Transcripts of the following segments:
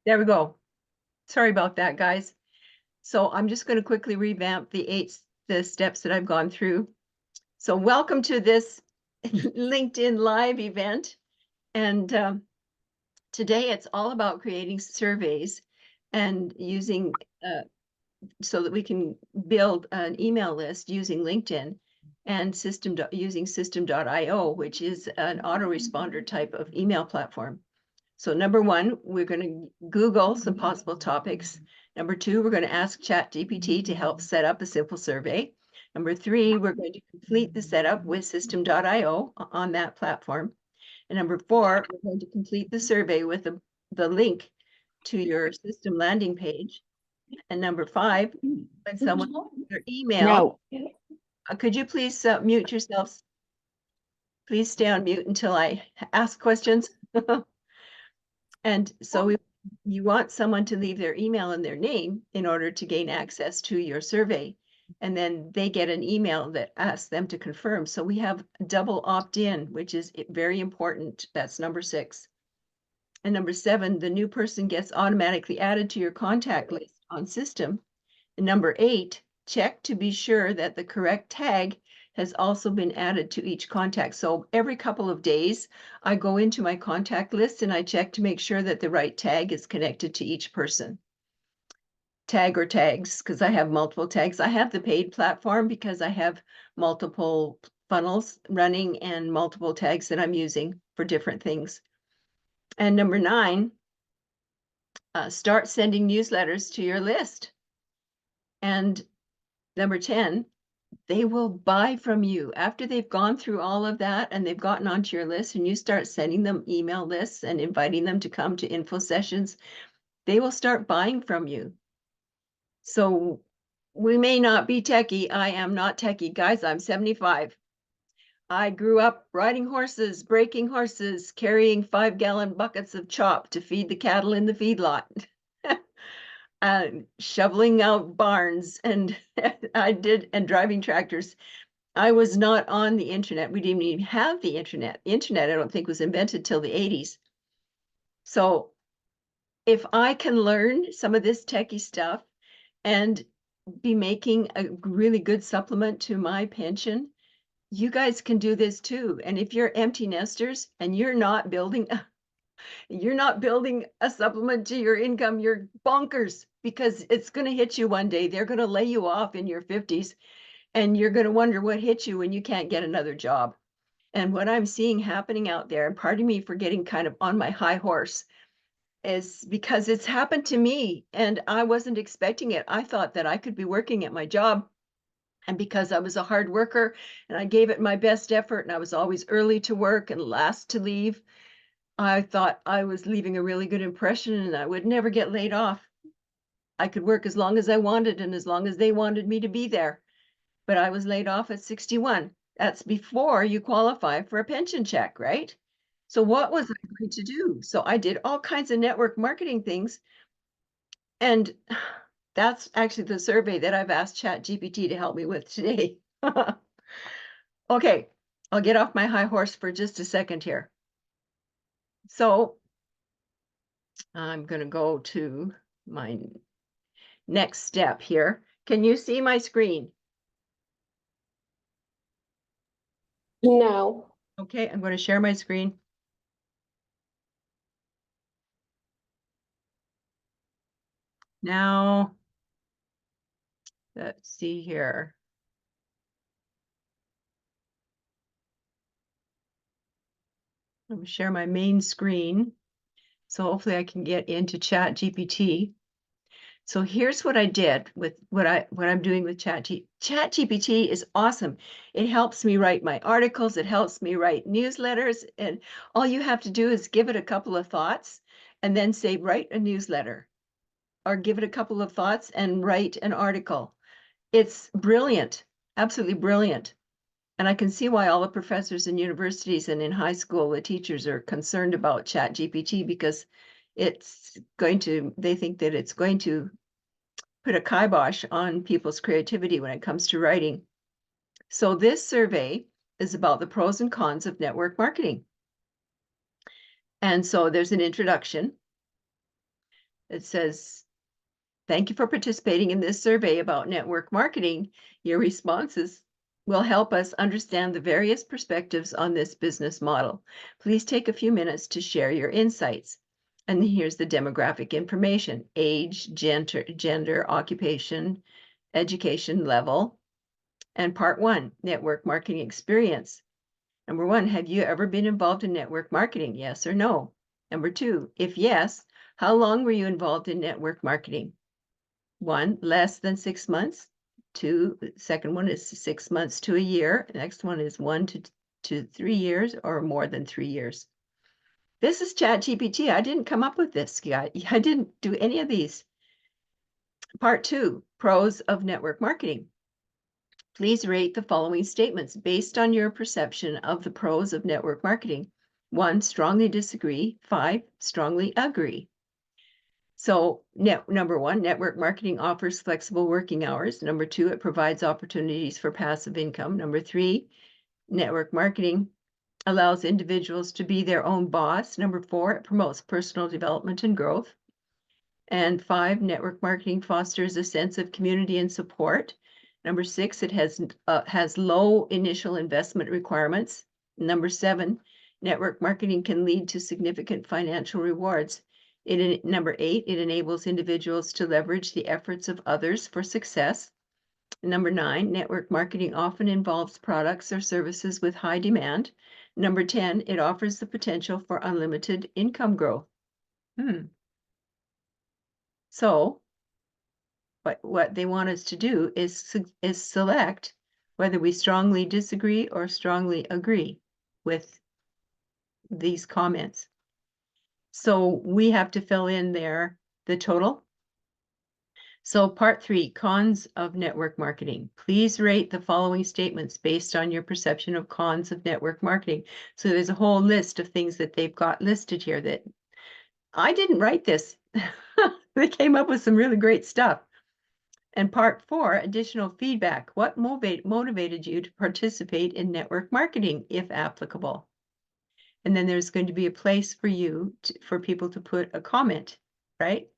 There we go. Sorry about that, guys. So I'm just going to quickly revamp the steps that I've gone through. So welcome to this LinkedIn Live event. And today it's all about creating surveys and using so that we can build an email list using LinkedIn and using system.io, which is an autoresponder type of email platform. So number one, we're going to Google some possible topics. Number two, we're going to ask ChatGPT to help set up a simple survey. Number three, we're going to complete the setup with system.io on that platform. And number four, we're going to complete the survey with the link to your system landing page. And number five, when someone their email, No. could you please mute yourselves? Please stay on mute until I ask questions. And so you want someone to leave their email and their name in order to gain access to your survey. And then they get an email that asks them to confirm. So we have double opt-in, which is very important. That's number 6. And number 7, the new person gets automatically added to your contact list on system. And number 8, check to be sure that the correct tag has also been added to each contact. So every couple of days, I go into my contact list and I check to make sure that the right tag is connected to each person. Tag or tags, because I have multiple tags. I have the paid platform because I have multiple funnels running and multiple tags that I'm using for different things. And number 9, start sending newsletters to your list. And number 10, they will buy from you after they've gone through all of that and they've gotten onto your list and you start sending them email lists and inviting them to come to info sessions. They will start buying from you. So we may not be techie. I am not techie. Guys, I'm 75. I grew up riding horses, breaking horses, carrying 5-gallon buckets of chop to feed the cattle in the feedlot. Shoveling out barns and and driving tractors. I was not on the internet. We didn't even have the internet. The internet, I don't think, was invented till the 80s. So if I can learn some of this techie stuff and be making a really good supplement to my pension, you guys can do this too. And if you're empty nesters and you're not building a supplement to your income, you're bonkers, because it's going to hit you one day. They're going to lay you off in your 50s and you're going to wonder what hit you when you can't get another job. And what I'm seeing happening out there, and pardon me for getting kind of on my high horse, is because it's happened to me and I wasn't expecting it. I thought that I could be working at my job. And because I was a hard worker and I gave it my best effort and I was always early to work and last to leave, I thought I was leaving a really good impression and I would never get laid off. I could work as long as I wanted and as long as they wanted me to be there. But I was laid off at 61. That's before you qualify for a pension check, right? So what was I going to do? So I did all kinds of network marketing things. And that's actually the survey that I've asked ChatGPT to help me with today. Okay, I'll get off my high horse for just a second here. So I'm going to go to my next step here. Can you see my screen? No. Okay, I'm going to share my screen. Now, let's see here. I'm going to share my main screen. So hopefully I can get into ChatGPT. So here's what I did with what I'm doing with ChatGPT is awesome. It helps me write my articles, it helps me write newsletters, and all you have to do is give it a couple of thoughts and then say write a newsletter, or give it a couple of thoughts and write an article. It's brilliant, absolutely brilliant. And I can see why all the professors in universities and in high school, the teachers are concerned about ChatGPT, because they think that it's going to put a kibosh on people's creativity when it comes to writing. So this survey is about the pros and cons of network marketing. And so there's an introduction. It says, thank you for participating in this survey about network marketing. Your responses will help us understand the various perspectives on this business model. Please take a few minutes to share your insights. And here's the demographic information: age, gender, occupation, education level. And part 1, network marketing experience. Number 1, have you ever been involved in network marketing? Yes or no? Number 2, if yes, how long were you involved in network marketing? 1, less than 6 months. 2, the second one is 6 months to a year. The next one is 1 to 3 years or more than 3 years. This is ChatGPT. I didn't come up with this, guy. I didn't do any of these. Part 2, pros of network marketing. Please rate the following statements based on your perception of the pros of network marketing. 1, strongly disagree. 5, strongly agree. So number 1, network marketing offers flexible working hours. Number 2, it provides opportunities for passive income. Number 3, network marketing allows individuals to be their own boss. Number 4, it promotes personal development and growth. And 5, network marketing fosters a sense of community and support. Number 6, it has low initial investment requirements. Number 7, network marketing can lead to significant financial rewards. Number 8, it enables individuals to leverage the efforts of others for success. Number 9, network marketing often involves products or services with high demand. Number 10, it offers the potential for unlimited income growth. So what they want us to do is select whether we strongly disagree or strongly agree with these comments. So we have to fill in there the total. So part 3, cons of network marketing. Please rate the following statements based on your perception of cons of network marketing. So there's a whole list of things that they've got listed here that I didn't write this. They came up with some really great stuff. And part 4, additional feedback. What motivated you to participate in network marketing, if applicable? And then there's going to be a place for you for people to put a comment, right?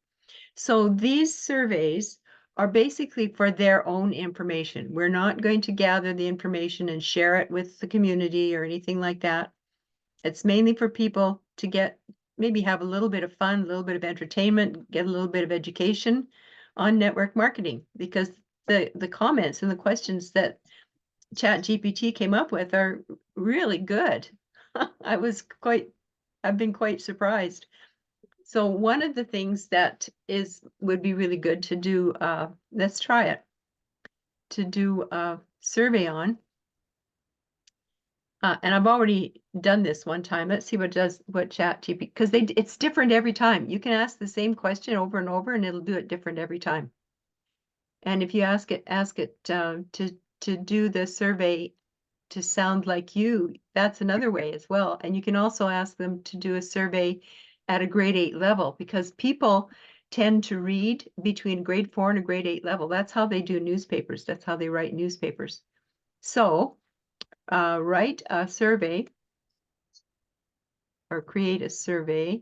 So these surveys are basically for their own information. We're not going to gather the information and share it with the community or anything like that. It's mainly for people to maybe have a little bit of fun, a little bit of entertainment, get a little bit of education on network marketing, because the comments and the questions that ChatGPT came up with are really good. I've been quite surprised. So one of the things that would be really good to do, let's try it, to do a survey on. And I've already done this one time. Let's see what ChatGPT, because it's different every time. You can ask the same question over and over, and it'll do it different every time. And if you ask it to do the survey to sound like you, that's another way as well. And you can also ask them to do a survey at a grade 8 level, because people tend to read between grade 4 and a grade 8 level. That's how they do newspapers. That's how they write newspapers. So write a survey or create a survey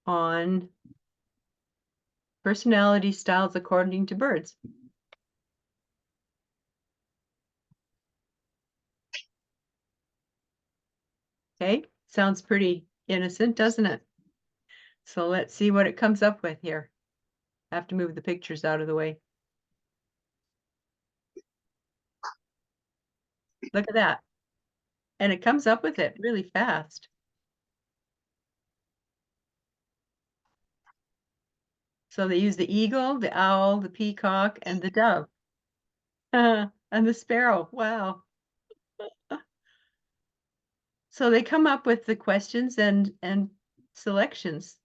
on personality styles according to birds. Okay, sounds pretty innocent, doesn't it? So let's see what it comes up with here. I have to move the pictures out of the way. Look at that. And it comes up with it really fast. So they use the eagle, the owl, the peacock, and the dove. And the sparrow. Wow. So they come up with the questions and selections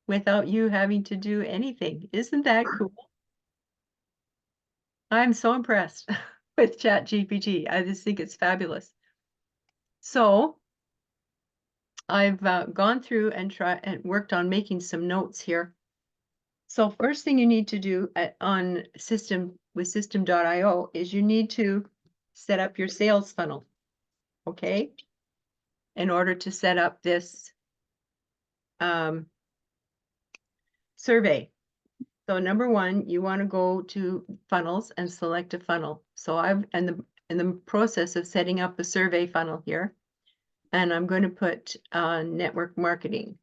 without you having to do anything. Isn't that cool? I'm so impressed with ChatGPT. I just think it's fabulous. So I've gone through and worked on making some notes here. So first thing you need to do on system.io is you need to set up your sales funnel. okay? In order to set up this survey. So number one, you want to go to funnels and select a funnel. So I'm in the process of setting up a survey funnel here, and I'm going to put network marketing.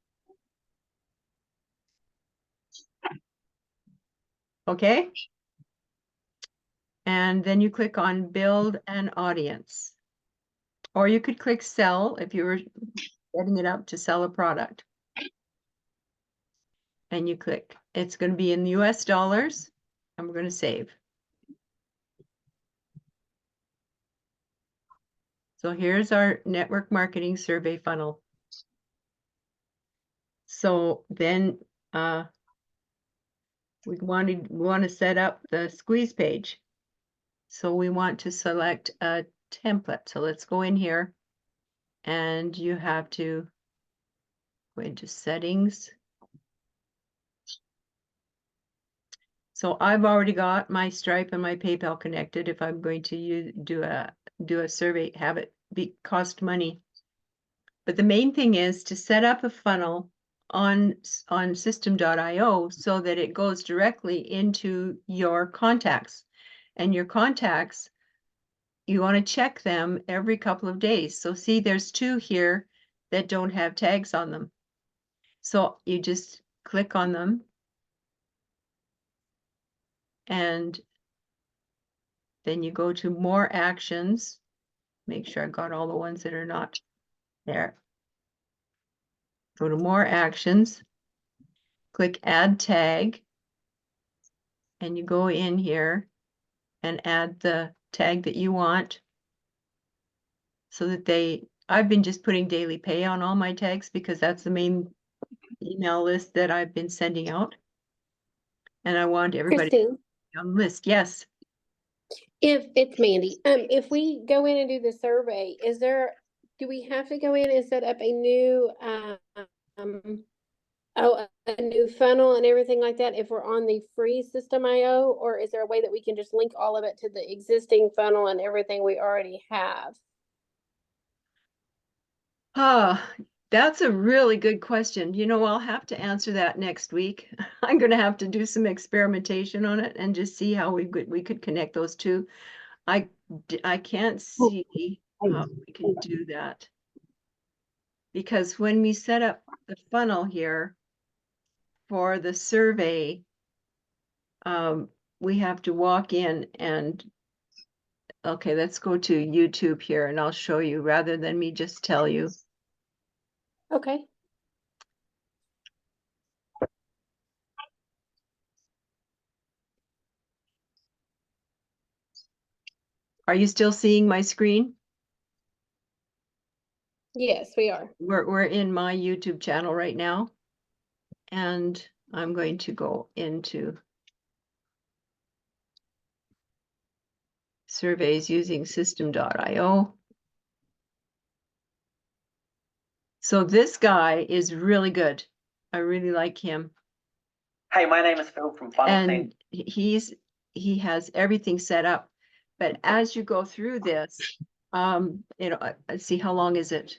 Okay. And then you click on build an audience, or you could click sell if you were setting it up to sell a product. And you click, it's going to be in US dollars, and we're going to save. So here's our network marketing survey funnel. So then we want to set up the squeeze page. So we want to select a template. So let's go in here, and you have to go into settings. So I've already got my Stripe and my PayPal connected. If I'm going to do a survey, have it cost money. But the main thing is to set up a funnel on system.io so that it goes directly into your contacts. And your contacts, you want to check them every couple of days. So see, there's 2 here that don't have tags on them. So you just click on them, and then you go to more actions. Make sure I got all the ones that are not there. Go to more actions, click add tag, and you go in here and add the tag that you want, so that I've been just putting daily pay on all my tags because that's the main email list that I've been sending out. And I want everybody Christine, on the list. Yes. if it's Mandy, if we go in and do the survey, do we have to go in and set up a new, a new funnel and everything like that if we're on the free system.io, or is there a way that we can just link all of it to the existing funnel and everything we already have? That's a really good question. I'll have to answer that next week. I'm going to have to do some experimentation on it and just see how we could connect those two. I can't see how we can do that, because when we set up the funnel here for the survey, we have to walk in and, okay, let's go to YouTube here and I'll show you rather than me just tell you. Okay. Are you still seeing my screen? Yes, we are. We're in my YouTube channel right now, and I'm going to go into surveys using system.io. So this guy is really good. I really like him. Hey, my name is Phil from Funnel Team. And he has everything set up. But as you go through this, see, how long is it?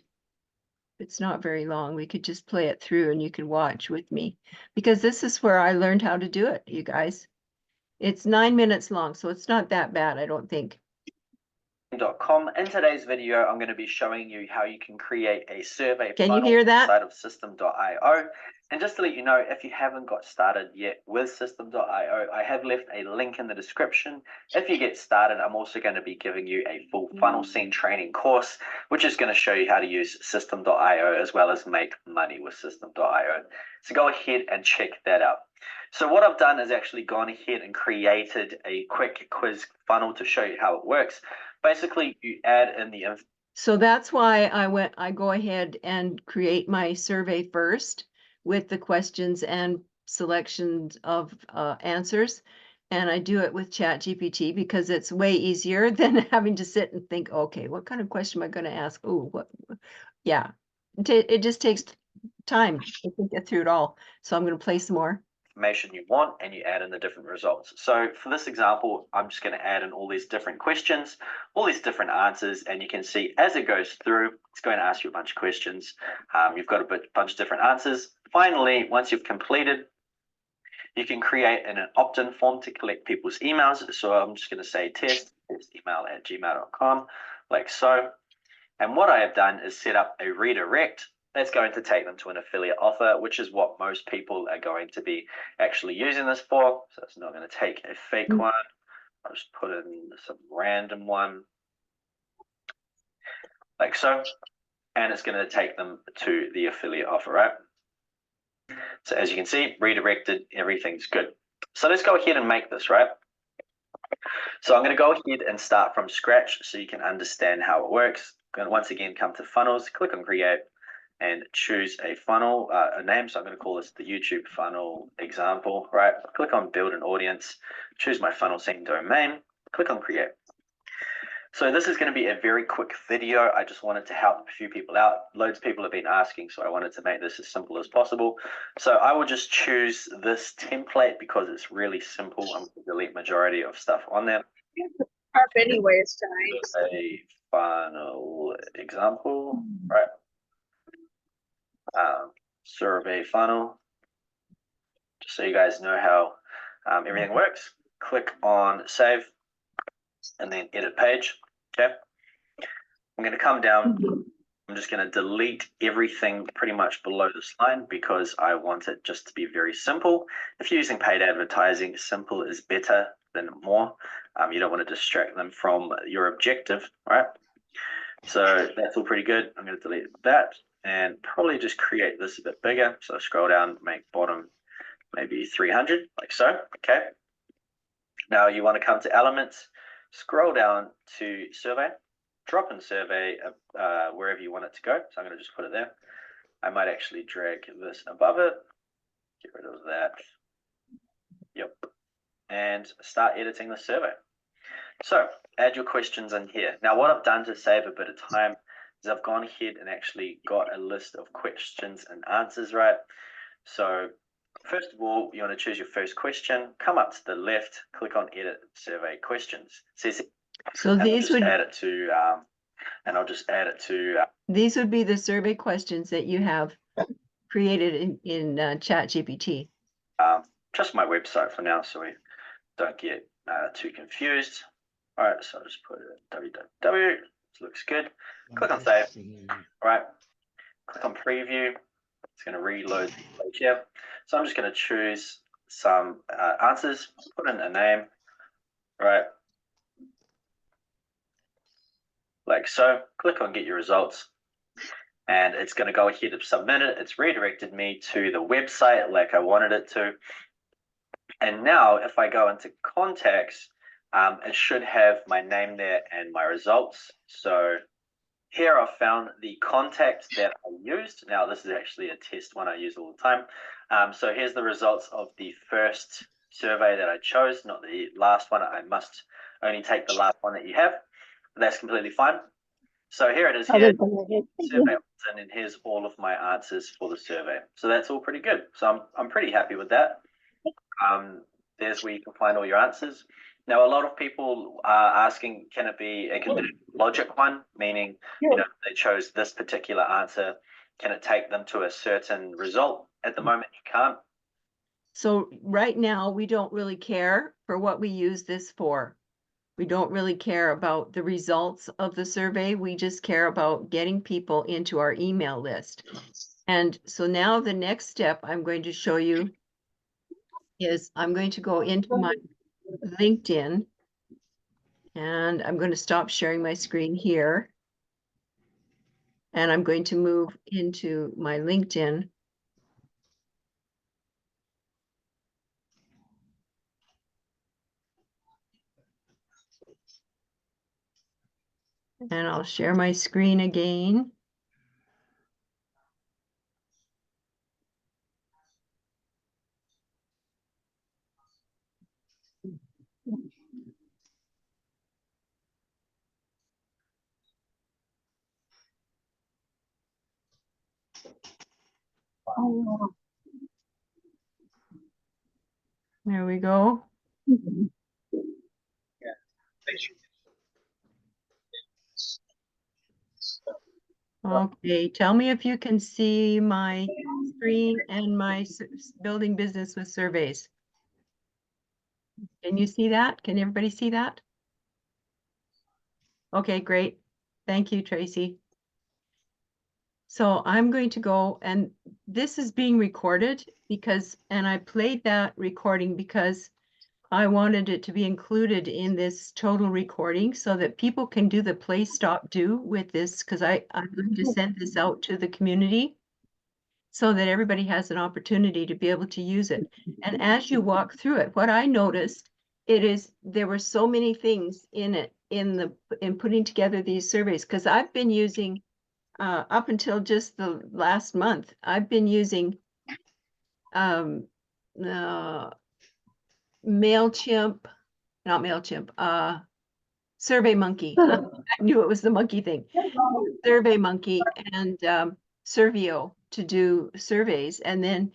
It's not very long. We could just play it through and you could watch with me, because this is where I learned how to do it, you guys. It's 9 minutes long, so it's not that bad, I don't think. .com. In today's video, I'm going to be showing you how you can create a survey Can funnel you hear that? inside of system.io. And just to let you know, if you haven't got started yet with system.io, I have left a link in the description. If you get started, I'm also going to be giving you a full funnel scene training course, which is going to show you how to use system.io as well as make money with system.io. So go ahead and check that out. So what I've done is actually gone ahead and created a quick quiz funnel to show you how it works. Basically, you add in the info. So that's why I go ahead and create my survey first with the questions and selections of answers. And I do it with ChatGPT because it's way easier than having to sit and think, okay, what kind of question am I going to ask? Oh, what? Yeah, it just takes time to get through it all. So I'm going to play some more. information you want and you add in the different results. So for this example, I'm just going to add in all these different questions, all these different answers, and you can see as it goes through, it's going to ask you a bunch of questions. You've got a bunch of different answers. Finally, once you've completed, you can create an opt-in form to collect people's emails. So I'm just going to say test@gmail.com, like so. And what I have done is set up a redirect that's going to take them to an affiliate offer, which is what most people are going to be actually using this for. So it's not going to take a fake one. I'll just put in some random one, like so. And it's going to take them to the affiliate offer, right? So as you can see, redirected, everything's good. So let's go ahead and make this, right? So I'm going to go ahead and start from scratch so you can understand how it works. I'm going to once again come to funnels, click on create, and choose a funnel, a name. So I'm going to call this the YouTube funnel example, right? Click on build an audience, choose my funnel setting domain, click on create. So this is going to be a very quick video. I just wanted to help a few people out. Loads of people have been asking, so I wanted to make this as simple as possible. So I will just choose this template because it's really simple. I'm going to delete majority of stuff on there. Anyways, tonight. A funnel example, right? Survey funnel, just so you guys know how everything works. Click on save and then edit page. Okay, I'm going to come down. I'm just going to delete everything pretty much below this line because I want it just to be very simple. If you're using paid advertising, simple is better than more. You don't want to distract them from your objective, right? So that's all pretty good. I'm going to delete that and probably just create this a bit bigger. So scroll down, make bottom maybe 300, like so. Okay. Now you want to come to elements, scroll down to survey, drop in survey wherever you want it to go. So I'm going to just put it there. I might actually drag this above it, get rid of that. Yep. And start editing the survey. So add your questions in here. Now what I've done to save a bit of time is I've gone ahead and actually got a list of questions and answers, right? So first of all, you want to choose your first question, come up to the left, click on edit survey questions. So these would add it to, and I'll just add it to. These would be the survey questions that you have created in ChatGPT. Just my website for now, so we don't get too confused. All right, so I'll just put www. This looks good. Click on save. All right, click on preview. It's going to reload the page here. So I'm just going to choose some answers, put in a name, right? Like so. Click on get your results. And it's going to go ahead and submit it. It's redirected me to the website like I wanted it to. And now if I go into contacts, it should have my name there and my results. So here I've found the contact that I used. Now this is actually a test one I use all the time. So here's the results of the first survey that I chose, not the last one. I must only take the last one that you have. That's completely fine. So here it is here, survey option, and here's all of my answers for the survey. So that's all pretty good. So I'm pretty happy with that. There's where you can find all your answers. Now, a lot of people are asking, can it be a conditional logic one? Meaning, you know, they chose this particular answer. Can it take them to a certain result? At the moment, you can't. So right now, we don't really care for what we use this for. We don't really care about the results of the survey. We just care about getting people into our email list. And so now the next step I'm going to show you is I'm going to go into my LinkedIn and I'm going to stop sharing my screen here. And I'm going to move into my LinkedIn. And I'll share my screen again. There we go. Okay, tell me if you can see my screen and my building business with surveys. Can you see that? Can everybody see that? Okay, great. Thank you, Tracy. So I'm going to go, and this is being recorded and I played that recording because I wanted it to be included in this total recording so that people can do the play, stop, do with this, because I'm going to send this out to the community so that everybody has an opportunity to be able to use it. And as you walk through it, what I noticed, there were so many things in it, in putting together these surveys, because I've been using, up until just the last month, I've been using MailChimp, not MailChimp, SurveyMonkey. I knew it was the monkey thing. SurveyMonkey and Surveo to do surveys, and then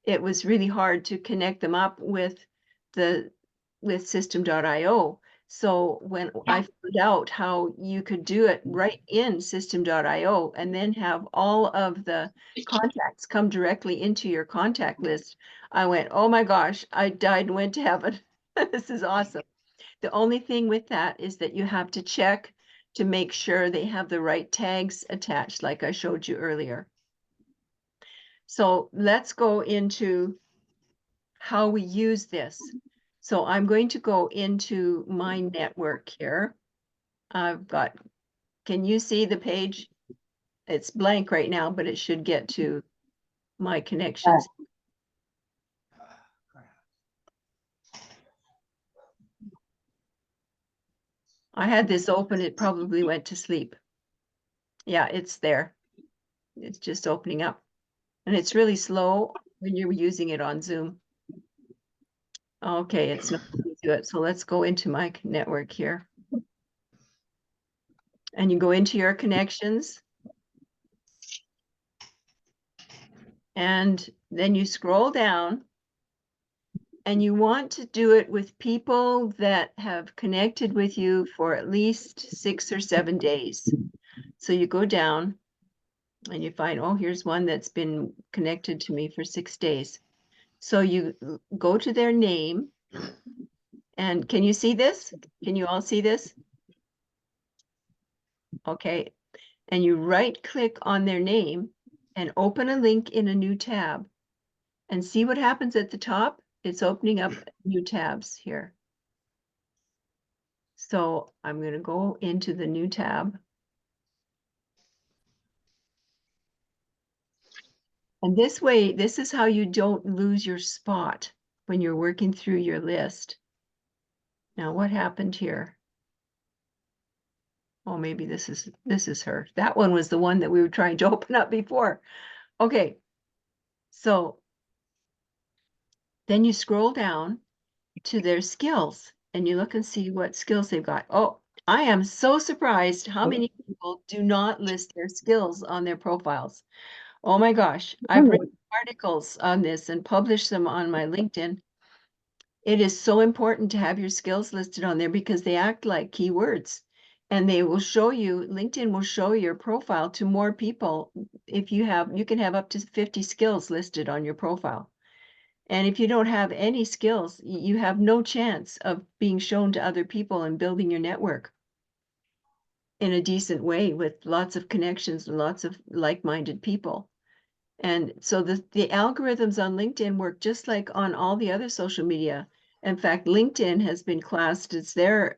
it was really hard to connect them up with system.io. So when I found out how you could do it right in system.io and then have all of the contacts come directly into your contact list, I went, oh my gosh, I died and went to heaven. This is awesome. The only thing with that is that you have to check to make sure they have the right tags attached, like I showed you earlier. So let's go into how we use this. So I'm going to go into my network here. Can you see the page? It's blank right now, but it should get to my connections. I had this open, it probably went to sleep. Yeah, it's there. It's just opening up. And it's really slow when you're using it on Zoom. Okay, it's not going to do it. So let's go into my network here. And you go into your connections. And then you scroll down. And you want to do it with people that have connected with you for at least 6 or 7 days. So you go down and you find, oh, here's one that's been connected to me for 6 days. So you go to their name. And can you see this? Can you all see this? Okay. And you right click on their name and open a link in a new tab and see what happens at the top. It's opening up new tabs here. So I'm going to go into the new tab. And this way, this is how you don't lose your spot when you're working through your list. Now, what happened here? Oh, maybe this is her. That one was the one that we were trying to open up before. Okay. So then you scroll down to their skills and you look and see what skills they've got. Oh, I am so surprised how many people do not list their skills on their profiles. Oh my gosh, I've written articles on this and published them on my LinkedIn. It is so important to have your skills listed on there because they act like keywords and they will show you, LinkedIn will show your profile to more people. If you can have up to 50 skills listed on your profile. And if you don't have any skills, you have no chance of being shown to other people and building your network in a decent way with lots of connections and lots of like-minded people. And so the algorithms on LinkedIn work just like on all the other social media. In fact, LinkedIn has been classed as their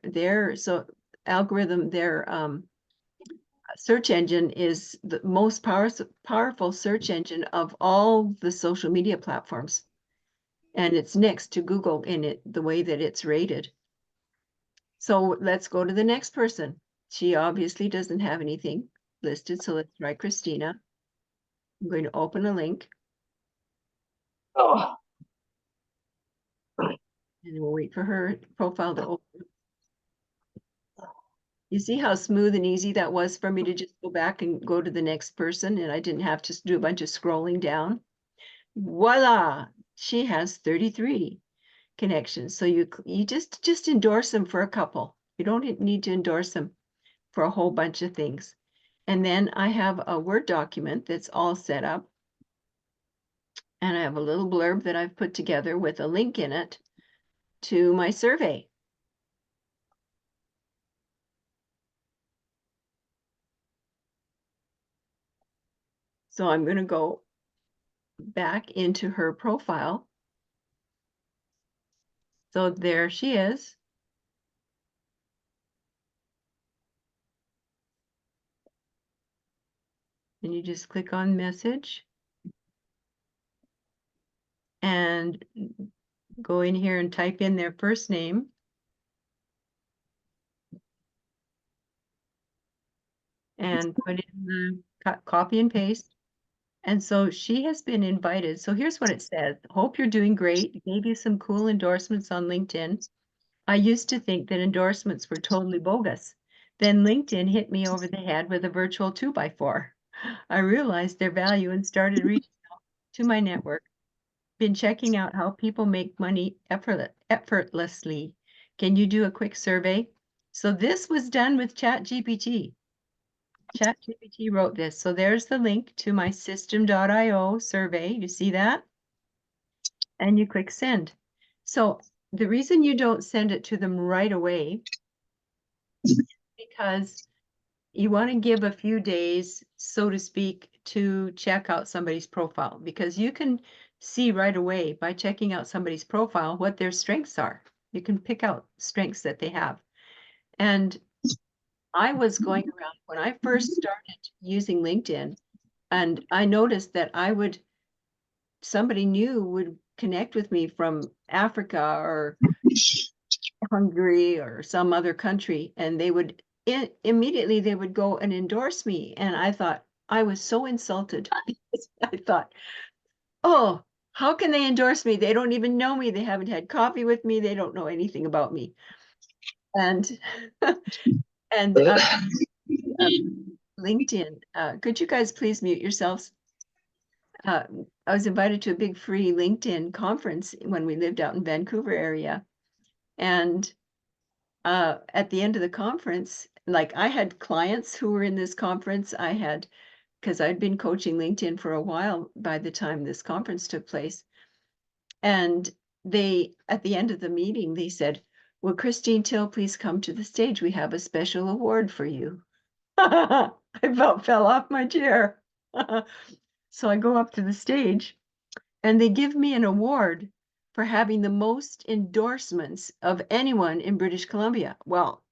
search engine is the most powerful search engine of all the social media platforms. And it's next to Google in the way that it's rated. So let's go to the next person. She obviously doesn't have anything listed, so let's try Christina. I'm going to open a link. Oh. And we'll wait for her profile to open. You see how smooth and easy that was for me to just go back and go to the next person, and I didn't have to do a bunch of scrolling down. Voila! She has 33. connections. So you just endorse them for a couple. You don't need to endorse them for a whole bunch of things. And then I have a Word document that's all set up. And I have a little blurb that I've put together with a link in it to my survey. So I'm going to go back into her profile. So there she is. And you just click on message and go in here and type in their first name. And put in the copy and paste. And so she has been invited. So here's what it says. Hope you're doing great. Gave you some cool endorsements on LinkedIn. I used to think that endorsements were totally bogus. Then LinkedIn hit me over the head with a virtual 2x4. I realized their value and started reaching out to my network. Been checking out how people make money effortlessly. Can you do a quick survey? So this was done with ChatGPT. ChatGPT wrote this. So there's the link to my system.io survey. You see that? And you click send. So the reason you don't send it to them right away is because you want to give a few days, so to speak, to check out somebody's profile, because you can see right away by checking out somebody's profile what their strengths are. You can pick out strengths that they have. And I was going around when I first started using LinkedIn, and I noticed that somebody new would connect with me from Africa or Hungary or some other country, and they would immediately they would go and endorse me. And I thought I was so insulted. I thought, oh, how can they endorse me? They don't even know me. They haven't had coffee with me. They don't know anything about me. And and LinkedIn, could you guys please mute yourselves? I was invited to a big free LinkedIn conference when we lived out in Vancouver area. And at the end of the conference, like I had clients who were in this conference. Because I'd been coaching LinkedIn for a while by the time this conference took place. And at the end of the meeting, they said, "Will Christine Till please come to the stage? We have a special award for you." I about fell off my chair. So I go up to the stage and they give me an award for having the most endorsements of anyone in British Columbia. Well,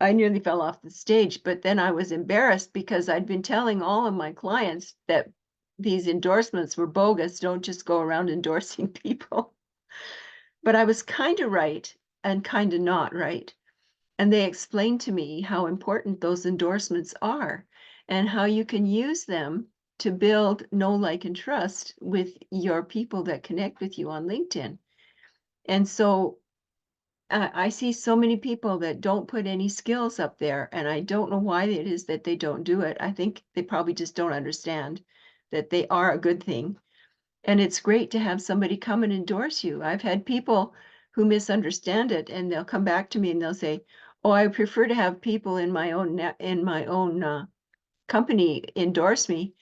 I nearly fell off the stage, but then I was embarrassed because I'd been telling all of my clients that these endorsements were bogus. Don't just go around endorsing people. But I was kind of right and kind of not right. And they explained to me how important those endorsements are and how you can use them to build know, like, and trust with your people that connect with you on LinkedIn. And so I see so many people that don't put any skills up there, and I don't know why it is that they don't do it. I think they probably just don't understand that they are a good thing. And it's great to have somebody come and endorse you. I've had people who misunderstand it, and they'll come back to me and they'll say, "Oh, I prefer to have people in my own company endorse me."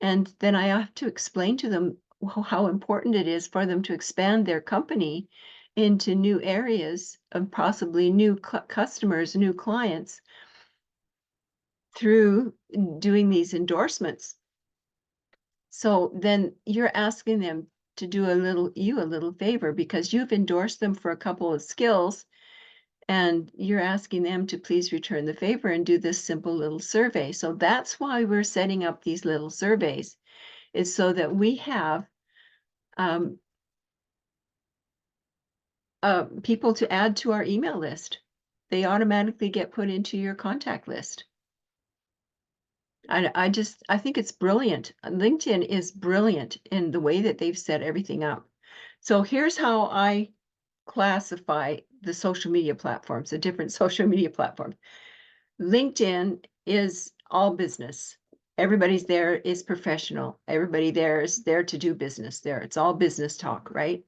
And then I have to explain to them how important it is for them to expand their company into new areas of possibly new customers, new clients through doing these endorsements. So then you're asking them to do a little favor because you've endorsed them for a couple of skills, and you're asking them to please return the favor and do this simple little survey. So that's why we're setting up these little surveys, is so that we have people to add to our email list. They automatically get put into your contact list. I think it's brilliant. LinkedIn is brilliant in the way that they've set everything up. So here's how I classify the social media platforms, the different social media platforms. LinkedIn is all business. Everybody's there is professional. Everybody there is there to do business there. It's all business talk, right?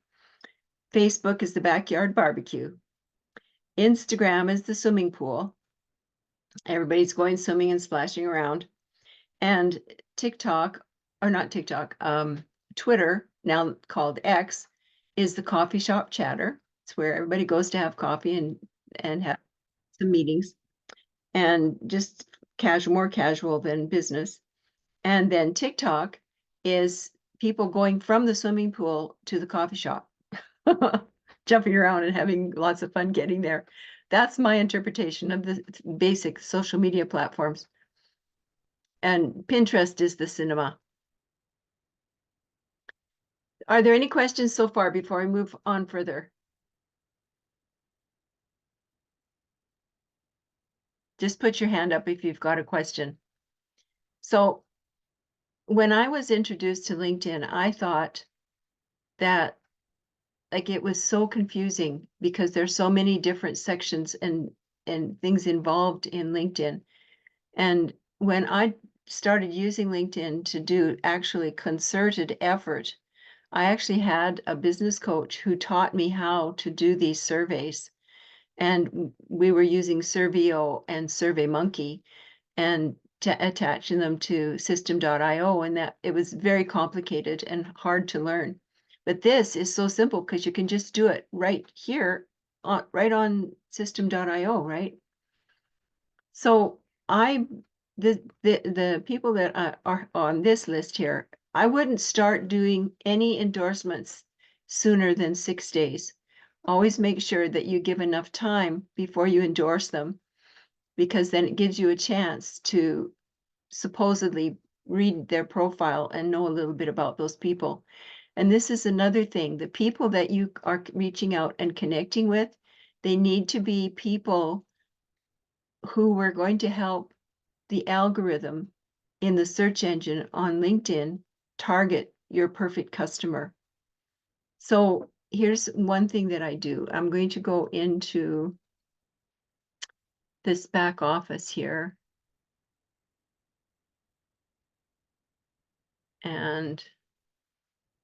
Facebook is the backyard barbecue. Instagram is the swimming pool. Everybody's going swimming and splashing around. And TikTok, or not TikTok, Twitter, now called X, is the coffee shop chatter. It's where everybody goes to have coffee and have some meetings, and just casual, more casual than business. And then TikTok is people going from the swimming pool to the coffee shop, jumping around and having lots of fun getting there. That's my interpretation of the basic social media platforms. And Pinterest is the cinema. Are there any questions so far before I move on further? Just put your hand up if you've got a question. So when I was introduced to LinkedIn, I thought that like it was so confusing because there's so many different sections and things involved in LinkedIn. And when I started using LinkedIn to do actually concerted effort, I actually had a business coach who taught me how to do these surveys. And we were using Surveo and SurveyMonkey and attaching them to system.io, and that it was very complicated and hard to learn. But this is so simple because you can just do it right here, right on system.io, right? So the people that are on this list here, I wouldn't start doing any endorsements sooner than 6 days. Always make sure that you give enough time before you endorse them, because then it gives you a chance to supposedly read their profile and know a little bit about those people. And this is another thing, the people that you are reaching out and connecting with, they need to be people who were going to help the algorithm in the search engine on LinkedIn target your perfect customer. So here's one thing that I do. I'm going to go into this back office here. And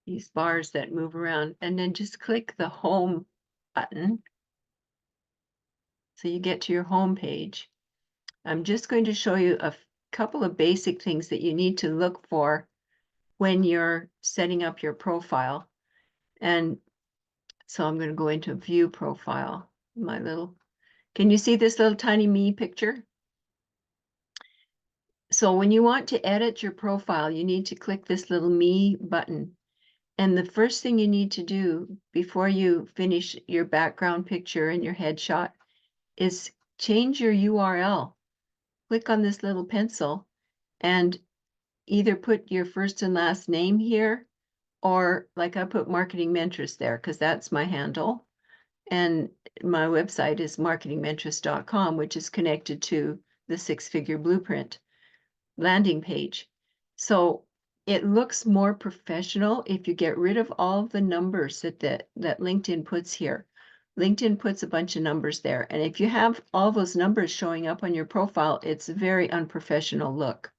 these bars that move around, and then just click the home button. So you get to your home page. I'm just going to show you a couple of basic things that you need to look for when you're setting up your profile. And so I'm going to go into view profile, can you see this little tiny me picture? So when you want to edit your profile, you need to click this little me button. And the first thing you need to do before you finish your background picture and your headshot is change your URL. Click on this little pencil and either put your first and last name here, or like I put Marketing Mentress there because that's my handle. And my website is marketingmentress.com, which is connected to the 6-Figure Blueprint landing page. So it looks more professional if you get rid of all the numbers that LinkedIn puts here. LinkedIn puts a bunch of numbers there. And if you have all those numbers showing up on your profile, it's a very unprofessional look.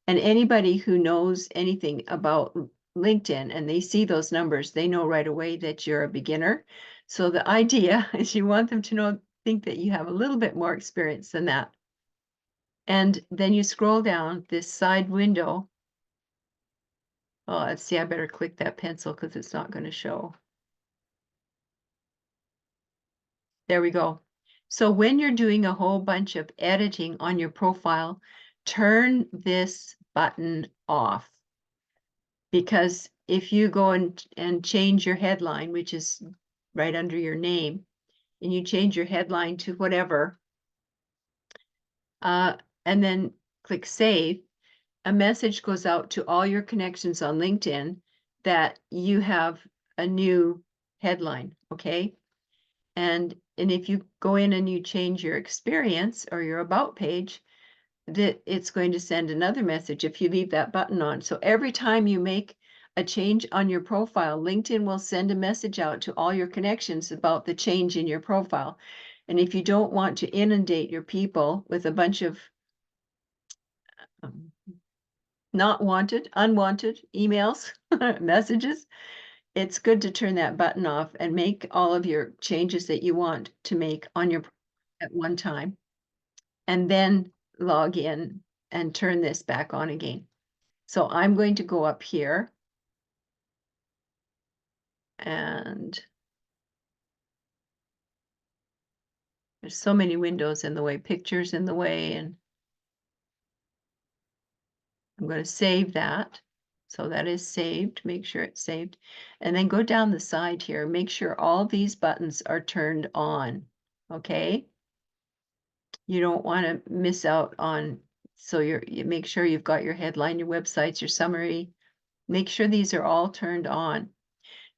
And anybody who knows anything about LinkedIn and they see those numbers, they know right away that you're a beginner. So the idea is you want them to think that you have a little bit more experience than that. And then you scroll down this side window. Oh, let's see, I better click that pencil because it's not going to show. There we go. So when you're doing a whole bunch of editing on your profile, turn this button off. Because if you go and change your headline, which is right under your name, and you change your headline to whatever, and then click save, a message goes out to all your connections on LinkedIn that you have a new headline, okay? And if you go in and you change your experience or your about page, that it's going to send another message if you leave that button on. So every time you make a change on your profile, LinkedIn will send a message out to all your connections about the change in your profile. And if you don't want to inundate your people with a bunch of not wanted, unwanted emails, messages, it's good to turn that button off and make all of your changes that you want to make on your at one time. And then log in and turn this back on again. So I'm going to go up here. And there's so many windows in the way, pictures in the way, and I'm going to save that. So that is saved, make sure it's saved. And then go down the side here, make sure all these buttons are turned on, okay? You don't want to miss out on, so you make sure you've got your headline, your websites, your summary. Make sure these are all turned on.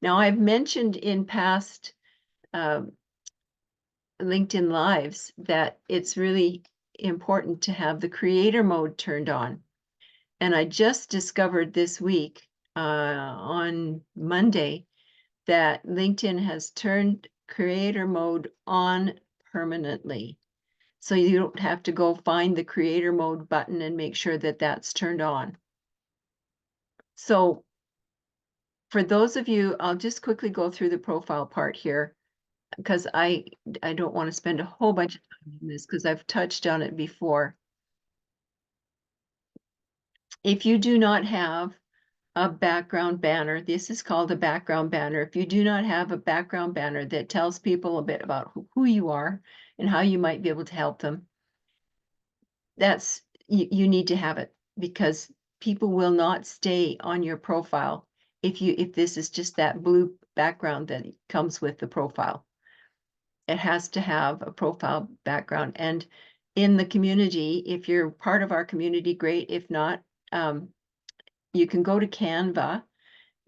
Now I've mentioned in past LinkedIn Lives that it's really important to have the creator mode turned on. And I just discovered this week on Monday that LinkedIn has turned creator mode on permanently. So you don't have to go find the creator mode button and make sure that that's turned on. So for those of you, I'll just quickly go through the profile part here, because I don't want to spend a whole bunch of time on this because I've touched on it before. If you do not have a background banner, this is called a background banner. If you do not have a background banner that tells people a bit about who you are and how you might be able to help them, that's you need to have it, because people will not stay on your profile if this is just that blue background that comes with the profile. It has to have a profile background. And in the community, if you're part of our community, great. If not, you can go to Canva,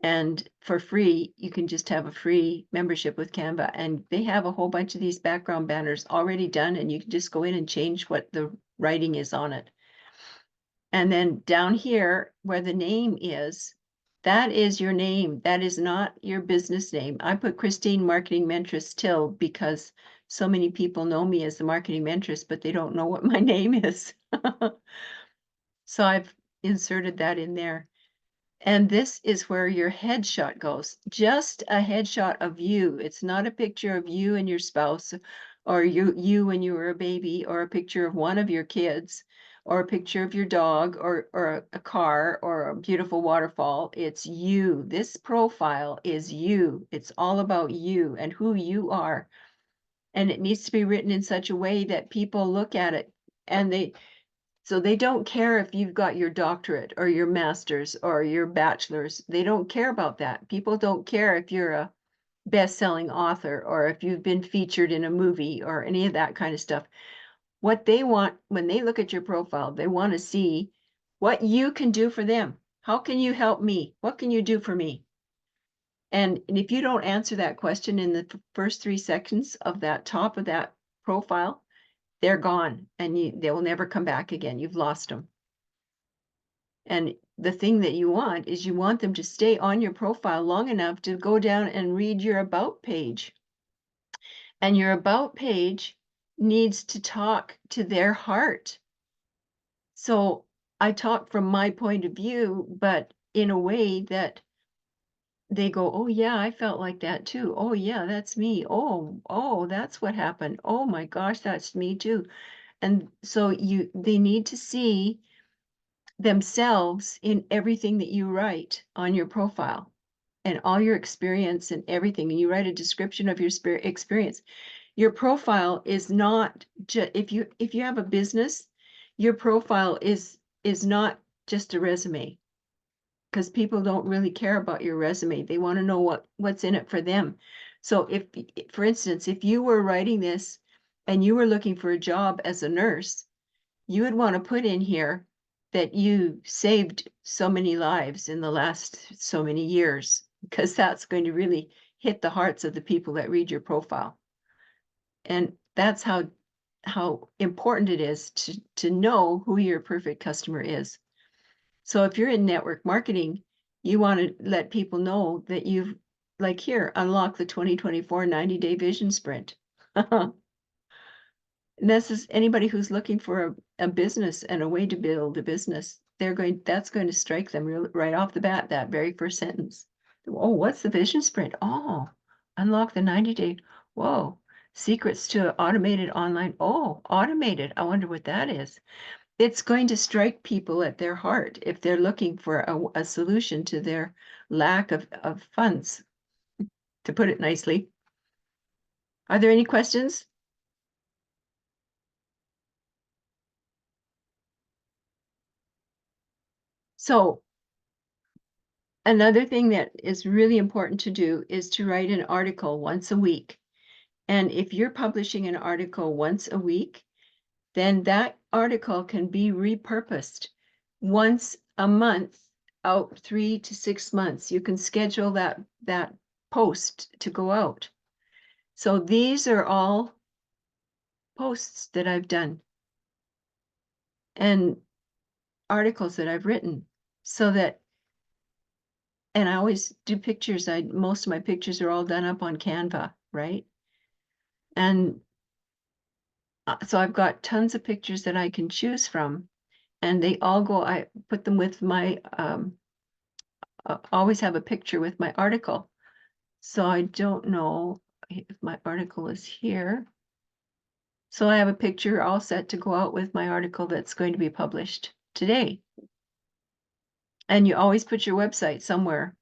and for free, you can just have a free membership with Canva. And they have a whole bunch of these background banners already done, and you can just go in and change what the writing is on it. And then down here where the name is, that is your name. That is not your business name. I put Christine Marketing Mentress Till because so many people know me as the Marketing Mentress, but they don't know what my name is. So I've inserted that in there. And this is where your headshot goes. Just a headshot of you. It's not a picture of you and your spouse, or you when you were a baby, or a picture of one of your kids, or a picture of your dog, or a car, or a beautiful waterfall. It's you. This profile is you. It's all about you and who you are. And it needs to be written in such a way that people look at it and so they don't care if you've got your doctorate or your master's or your bachelor's. They don't care about that. People don't care if you're a best-selling author or if you've been featured in a movie or any of that kind of stuff. What they want when they look at your profile, they want to see what you can do for them. How can you help me? What can you do for me? And if you don't answer that question in the first 3 seconds of that top of that profile, they're gone, and they will never come back again. You've lost them. And the thing that you want is you want them to stay on your profile long enough to go down and read your about page. And your about page needs to talk to their heart. So I talk from my point of view, but in a way that they go, oh yeah, I felt like that too. Oh yeah, that's me. Oh, that's what happened. Oh my gosh, that's me too. And so they need to see themselves in everything that you write on your profile and all your experience and everything. And you write a description of your experience. Your profile is not just, if you have a business, your profile is not just a resume, because people don't really care about your resume. They want to know what's in it for them. So if, for instance, if you were writing this and you were looking for a job as a nurse, you would want to put in here that you saved so many lives in the last so many years, because that's going to really hit the hearts of the people that read your profile. And that's how important it is to know who your perfect customer is. So if you're in network marketing, you want to let people know that you've, like here, unlock the 2024 90-day vision sprint. And this is anybody who's looking for a business and a way to build a business. That's going to strike them right off the bat, that very first sentence. Oh, what's the vision sprint? Oh, unlock the 90-day. Whoa, secrets to automated online. Oh, automated. I wonder what that is. It's going to strike people at their heart if they're looking for a solution to their lack of funds, to put it nicely. Are there any questions? So another thing that is really important to do is to write an article once a week. And if you're publishing an article once a week, then that article can be repurposed once a month out 3 to 6 months. You can schedule that post to go out. So these are all posts that I've done and articles that I've written, so that, and I always do pictures. Most of my pictures are all done up on Canva, right? And so I've got tons of pictures that I can choose from, and they all go, I put them with my, always have a picture with my article. So I don't know if my article is here. So I have a picture all set to go out with my article that's going to be published today. And you always put your website somewhere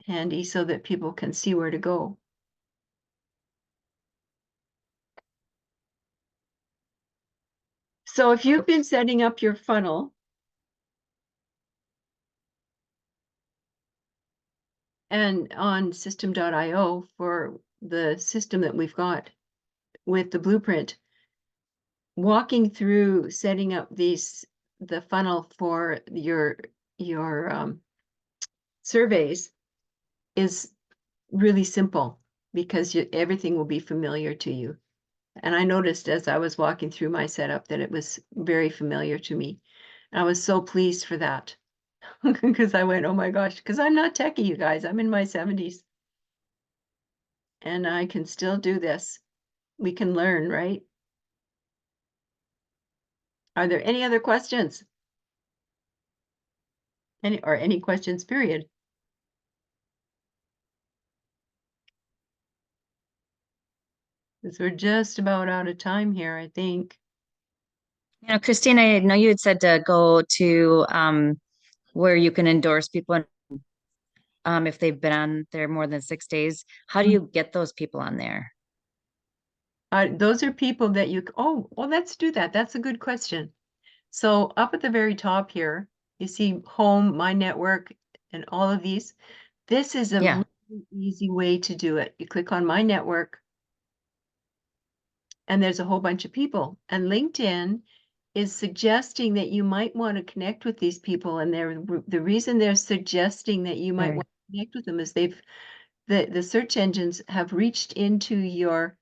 handy so that people can see where to go. So if you've been setting up your funnel and on system.io for the system that we've got with the blueprint, walking through setting up the funnel for your surveys is really simple, because everything will be familiar to you. And I noticed as I was walking through my setup that it was very familiar to me. I was so pleased for that, because I went, oh my gosh, because I'm not techie, you guys. I'm in my 70s. And I can still do this. We can learn, right? Are there any other questions? Any questions, period? Because we're just about out of time here, I think. You know, Christine, I know you had said to go to where you can endorse people if they've been on there more than 6 days. How do you get those people on there? Those are people that oh, well, let's do that. That's a good question. So up at the very top here, you see home, my network, and all of these. This is a Yeah. really easy way to do it. You click on my network, and there's a whole bunch of people. And LinkedIn is suggesting that you might want to connect with these people. And the reason they're suggesting that you might Right. want to connect with them is the search engines have reached into your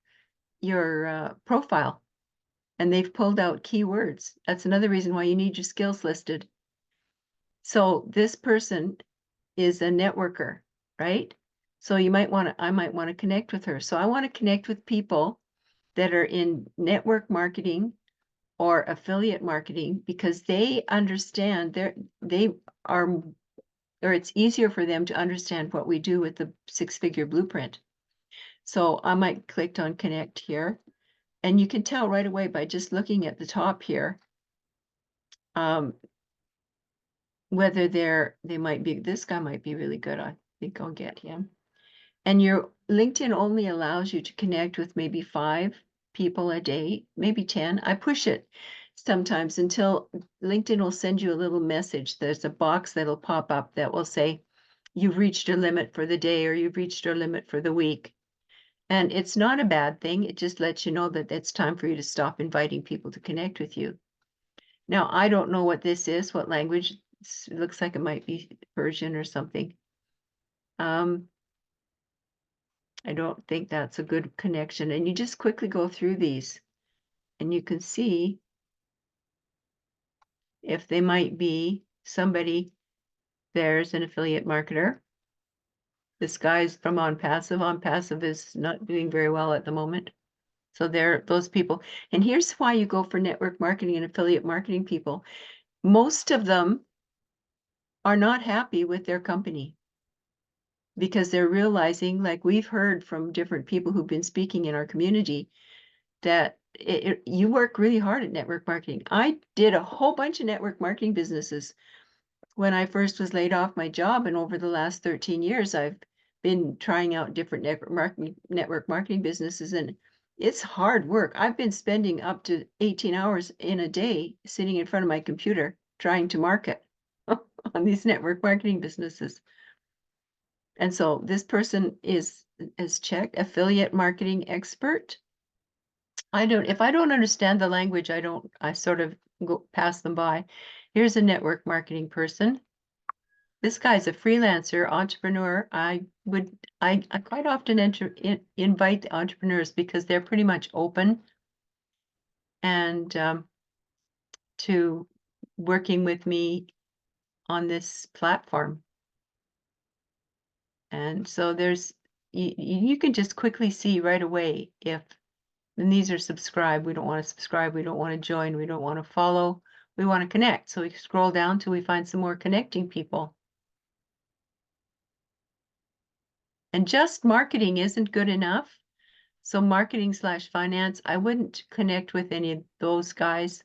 profile, and they've pulled out keywords. That's another reason why you need your skills listed. So this person is a networker, right? So I might want to connect with her. So I want to connect with people that are in network marketing or affiliate marketing, because they understand or it's easier for them to understand what we do with the 6-figure blueprint. So I might click on connect here, and you can tell right away by just looking at the top here, whether they might be, this guy might be really good. I think I'll get him. And your LinkedIn only allows you to connect with maybe 5 people a day, maybe 10. I push it sometimes until LinkedIn will send you a little message. There's a box that'll pop up that will say, you've reached your limit for the day, or you've reached your limit for the week. And it's not a bad thing. It just lets you know that it's time for you to stop inviting people to connect with you. Now, I don't know what this is, what language. It looks like it might be Persian or something. I don't think that's a good connection. And you just quickly go through these, and you can see if they might be somebody. There's an affiliate marketer. This guy's from On Passive. On Passive is not doing very well at the moment. So there, those people. And here's why you go for network marketing and affiliate marketing people. Most of them are not happy with their company. because they're realizing, like we've heard from different people who've been speaking in our community, that you work really hard at network marketing. I did a whole bunch of network marketing businesses when I first was laid off my job, and over the last 13 years, I've been trying out different network marketing businesses, and it's hard work. I've been spending up to 18 hours in a day sitting in front of my computer trying to market on these network marketing businesses. And so this person is checked affiliate marketing expert. If I don't understand the language, I sort of go pass them by. Here's a network marketing person. This guy's a freelancer, entrepreneur. I quite often invite the entrepreneurs because they're pretty much open and to working with me on this platform. And so you can just quickly see right away if, and these are subscribe. We don't want to subscribe. We don't want to join. We don't want to follow. We want to connect. So we scroll down till we find some more connecting people. And just marketing isn't good enough. So marketing/finance, I wouldn't connect with any of those guys.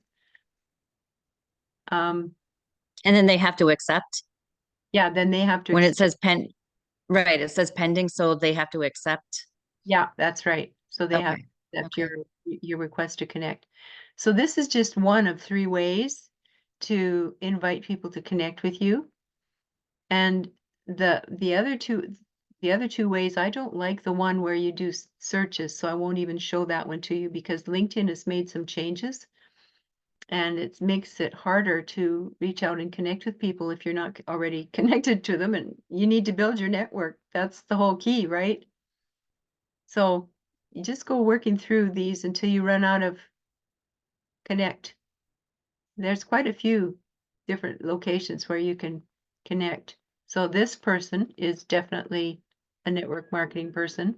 And then they have to accept Yeah, then they have to. when it says right, it says pending, so they have to accept. Yeah, that's right. So they have Okay. to accept Okay. your request to connect. So this is just one of 3 ways to invite people to connect with you. And the other two ways, I don't like the one where you do searches, so I won't even show that one to you because LinkedIn has made some changes and it makes it harder to reach out and connect with people if you're not already connected to them, and you need to build your network. That's the whole key, right? So you just go working through these until you run out of connect. There's quite a few different locations where you can connect. So this person is definitely a network marketing person.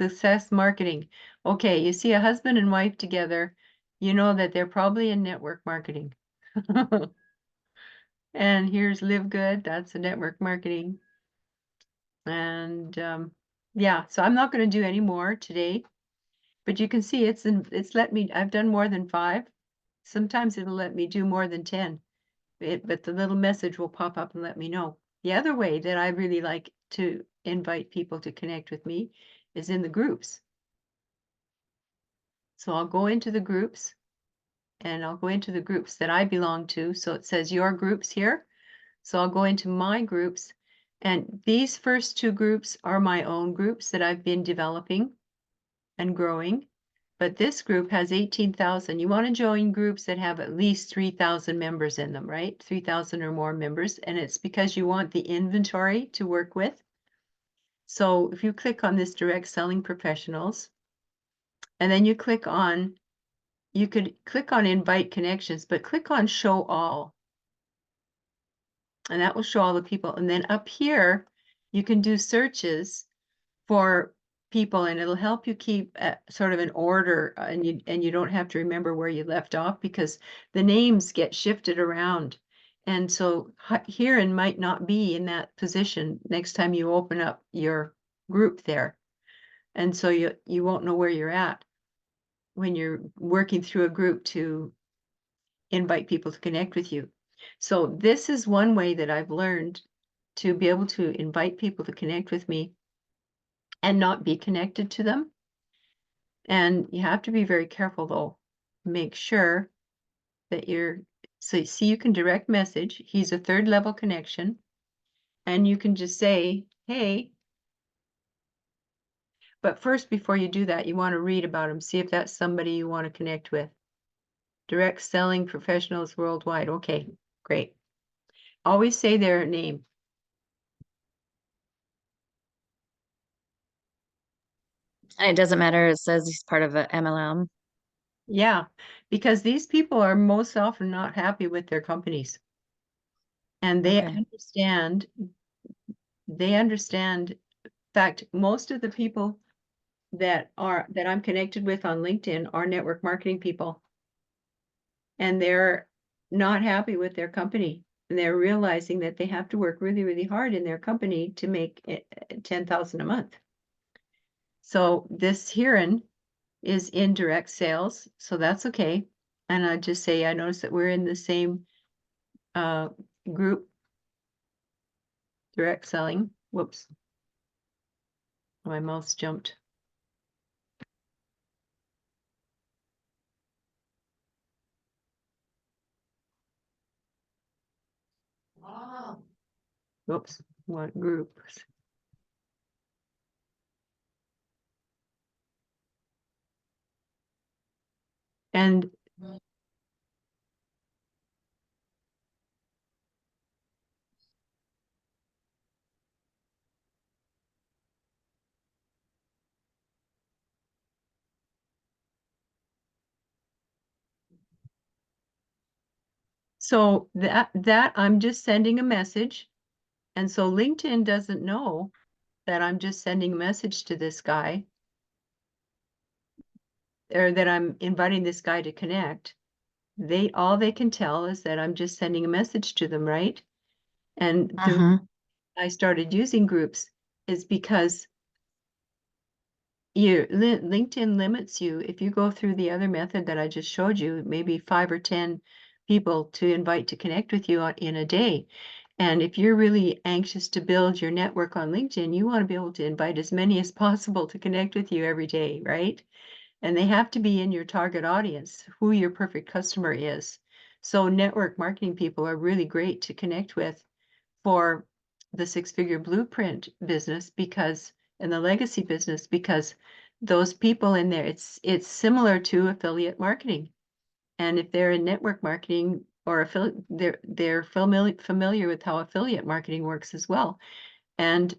Success marketing. Okay, you see a husband and wife together, you know that they're probably in network marketing. And here's Live Good, that's a network marketing. And yeah, so I'm not going to do any more today, but you can see it's let me, I've done more than 5. Sometimes it'll let me do more than 10. But the little message will pop up and let me know. The other way that I really like to invite people to connect with me is in the groups. So I'll go into the groups and I'll go into the groups that I belong to. So it says your groups here. So I'll go into my groups, and these first 2 groups are my own groups that I've been developing and growing. But this group has 18,000. You want to join groups that have at least 3,000 members in them, right? 3,000 or more members. And it's because you want the inventory to work with. So if you click on this direct selling professionals, and then you could click on invite connections, but click on show all. And that will show all the people. And then up here, you can do searches for people, and it'll help you keep sort of an order, and you don't have to remember where you left off because the names get shifted around. And so here and might not be in that position next time you open up your group there. And so you won't know where you're at when you're working through a group to invite people to connect with you. So this is one way that I've learned to be able to invite people to connect with me and not be connected to them. And you have to be very careful though. Make sure that so see, you can direct message. He's a 3rd level connection. And you can just say, hey. But first, before you do that, you want to read about him. See if that's somebody you want to connect with. Direct selling professionals worldwide. Okay, great. Always say their name. And it doesn't matter. It says he's part of a MLM. Yeah, because these people are most often not happy with their companies. And they Okay. understand. In fact, most of the people that I'm connected with on LinkedIn are network marketing people. And they're not happy with their company. And they're realizing that they have to work really, really hard in their company to make 10,000 a month. So this herein is indirect sales, so that's okay. And I just say, I noticed that we're in the same group, direct selling. Whoops. My mouse jumped. Whoops, what group? And so that I'm just sending a message. And so LinkedIn doesn't know that I'm just sending a message to this guy, or that I'm inviting this guy to connect. All they can tell is that I'm just sending a message to them, right? And the reason I started using groups is because LinkedIn limits you. If you go through the other method that I just showed you, maybe 5 or 10 people to invite to connect with you in a day. And if you're really anxious to build your network on LinkedIn, you want to be able to invite as many as possible to connect with you every day, right? And they have to be in your target audience, who your perfect customer is. So network marketing people are really great to connect with for the six-figure blueprint business, because, and the legacy business, because those people in there, it's similar to affiliate marketing. And if they're in network marketing or affiliate, they're familiar with how affiliate marketing works as well. And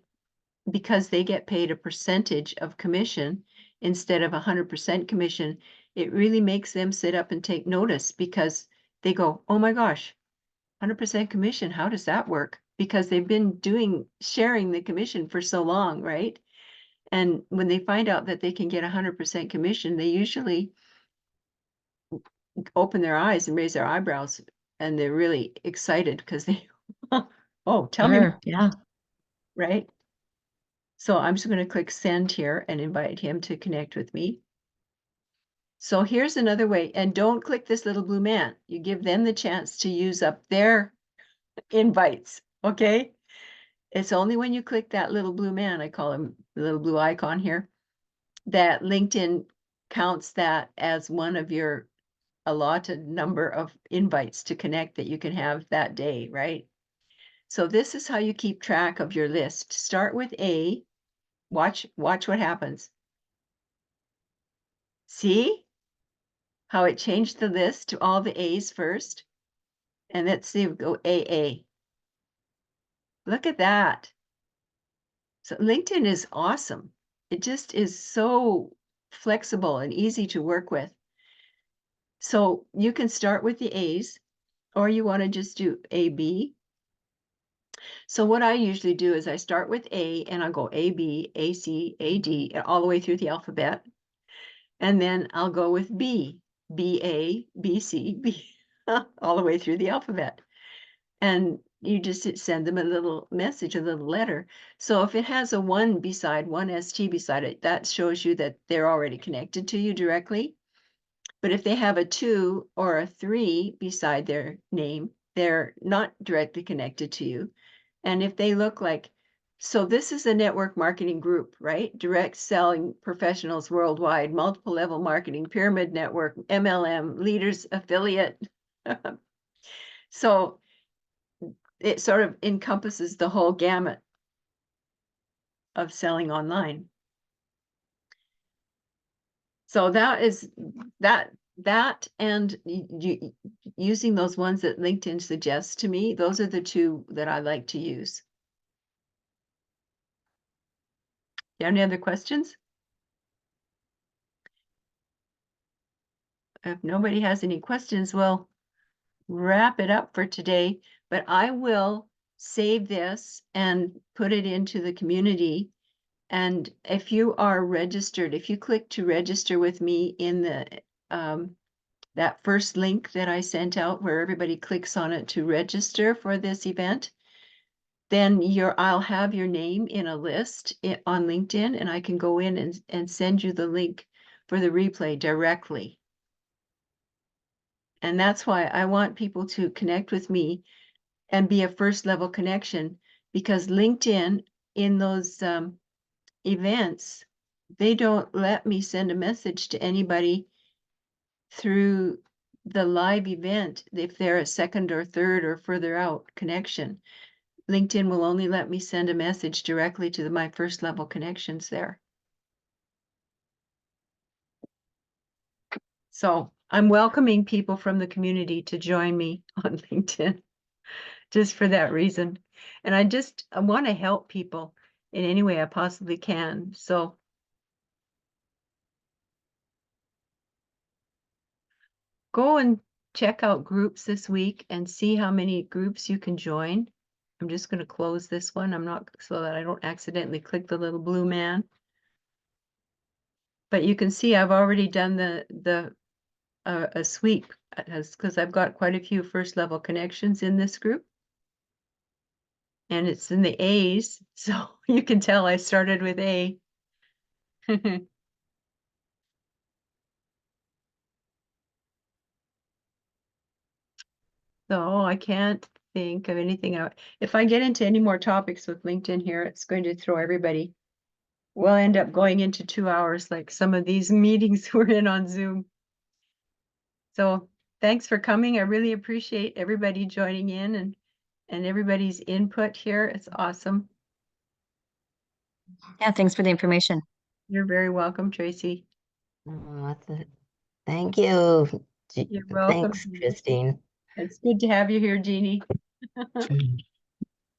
because they get paid a percentage of commission instead of 100% commission, it really makes them sit up and take notice, because they go, oh my gosh, 100% commission, how does that work? Because they've been sharing the commission for so long, right? And when they find out that they can get 100% commission, they usually open their eyes and raise their eyebrows, and they're really excited because they, oh, tell me more, Yeah. right? So I'm just going to click send here and invite him to connect with me. So here's another way, and don't click this little blue man. You give them the chance to use up their invites, okay? It's only when you click that little blue man, I call him the little blue icon here, that LinkedIn counts that as one of your allotted number of invites to connect that you can have that day, right? So this is how you keep track of your list. Start with A. Watch what happens. See how it changed the list to all the A's first? And let's see, we go AA. Look at that. So LinkedIn is awesome. It just is so flexible and easy to work with. So you can start with the A's, or you want to just do AB. So what I usually do is I start with A, and I'll go AB, AC, AD, all the way through the alphabet. And then I'll go with B, BA, BC, B, all the way through the alphabet. And you just send them a little message, a little letter. So if it has a one ST beside it, that shows you that they're already connected to you directly. But if they have a 2 or a 3 beside their name, they're not directly connected to you. And if they look like, so this is a network marketing group, right? Direct selling professionals worldwide, multiple level marketing, pyramid network, MLM, leaders, affiliate. So it sort of encompasses the whole gamut of selling online. So that is that and using those ones that LinkedIn suggests to me, those are the two that I like to use. You have any other questions? If nobody has any questions, we'll wrap it up for today, but I will save this and put it into the community. And if you are registered, if you click to register with me in the that first link that I sent out where everybody clicks on it to register for this event, then I'll have your name in a list on LinkedIn, and I can go in and send you the link for the replay directly. And that's why I want people to connect with me and be a first level connection, because LinkedIn in those events, they don't let me send a message to anybody through the live event if they're a second or third or further out connection. LinkedIn will only let me send a message directly to my first level connections there. So I'm welcoming people from the community to join me on LinkedIn just for that reason. And I want to help people in any way I possibly can. So go and check out groups this week and see how many groups you can join. I'm just going to close this one. I'm not, so that I don't accidentally click the little blue man. But you can see I've already done a sweep, because I've got quite a few first level connections in this group. And it's in the A's, so you can tell I started with A. So I can't think of anything out. If I get into any more topics with LinkedIn here, it's going to throw everybody. We'll end up going into 2 hours, like some of these meetings we're in on Zoom. So thanks for coming. I really appreciate everybody joining in and everybody's input here. It's awesome. Yeah, thanks for the information. You're very welcome, Tracy. Oh, thank you. You're welcome. Thanks, Christine. It's good to have you here, Jeannie.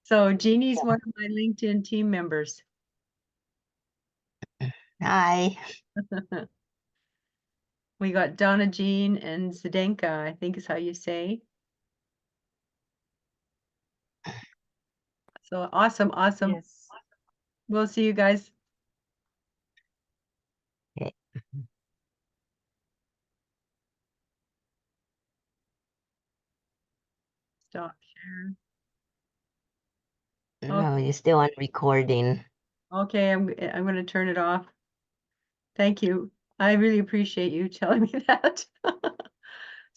So Jeannie's one of my LinkedIn team members. Hi. We got Donna Jean and Zdenka, I think is how you say. So awesome, awesome. Yes. We'll see you guys. Okay. Stop share. No, you're still on recording. Okay, I'm going to turn it off. Thank you. I really appreciate you telling me that.